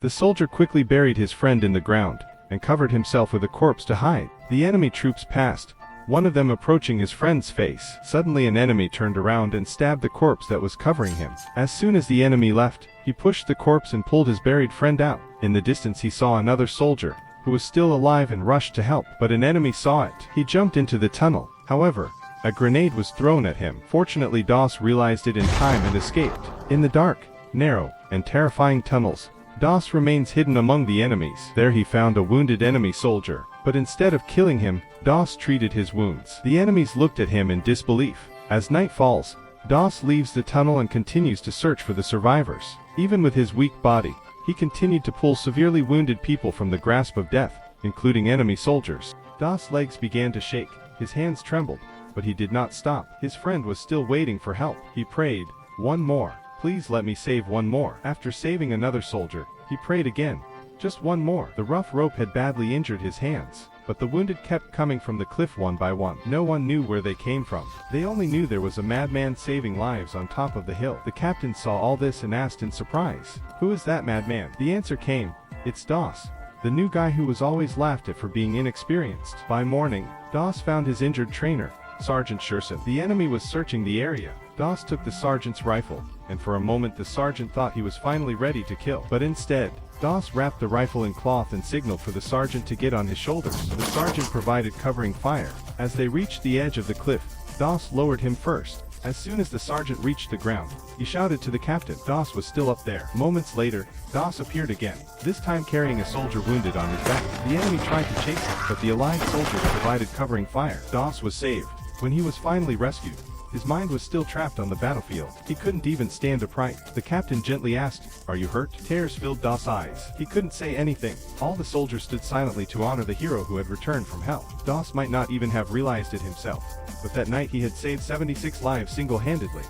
The soldier quickly buried his friend in the ground, and covered himself with a corpse to hide. The enemy troops passed, one of them approaching his friend's face. Suddenly an enemy turned around and stabbed the corpse that was covering him. As soon as the enemy left, he pushed the corpse and pulled his buried friend out. In the distance he saw another soldier, who was still alive and rushed to help, but an enemy saw it. He jumped into the tunnel. However, a grenade was thrown at him. Fortunately, Doss realized it in time and escaped. In the dark, narrow, and terrifying tunnels, Doss remains hidden among the enemies. There he found a wounded enemy soldier, but instead of killing him, Doss treated his wounds. The enemies looked at him in disbelief. As night falls, Doss leaves the tunnel and continues to search for the survivors. Even with his weak body, he continued to pull severely wounded people from the grasp of death, including enemy soldiers. Doss' legs began to shake, his hands trembled, but he did not stop. His friend was still waiting for help. He prayed, "One more. Please let me save one more." After saving another soldier, he prayed again, "Just one more." The rough rope had badly injured his hands, but the wounded kept coming from the cliff one by one. No one knew where they came from. They only knew there was a madman saving lives on top of the hill. The captain saw all this and asked in surprise, "Who is that madman?" The answer came, "It's Doss, the new guy who was always laughed at for being inexperienced." By morning, Doss found his injured trainer, Sergeant Sherson. The enemy was searching the area. Doss took the sergeant's rifle, and for a moment the sergeant thought he was finally ready to kill. But instead, Doss wrapped the rifle in cloth and signaled for the sergeant to get on his shoulders. The sergeant provided covering fire. As they reached the edge of the cliff, Doss lowered him first. As soon as the sergeant reached the ground, he shouted to the captain. Doss was still up there. Moments later, Doss appeared again, this time carrying a soldier wounded on his back. The enemy tried to chase him, but the allied soldiers provided covering fire. Doss was saved. When he was finally rescued, his mind was still trapped on the battlefield. He couldn't even stand upright. The captain gently asked, "Are you hurt?" Tears filled Doss' eyes. He couldn't say anything. All the soldiers stood silently to honor the hero who had returned from hell. Doss might not even have realized it himself, but that night he had saved 76 lives single-handedly.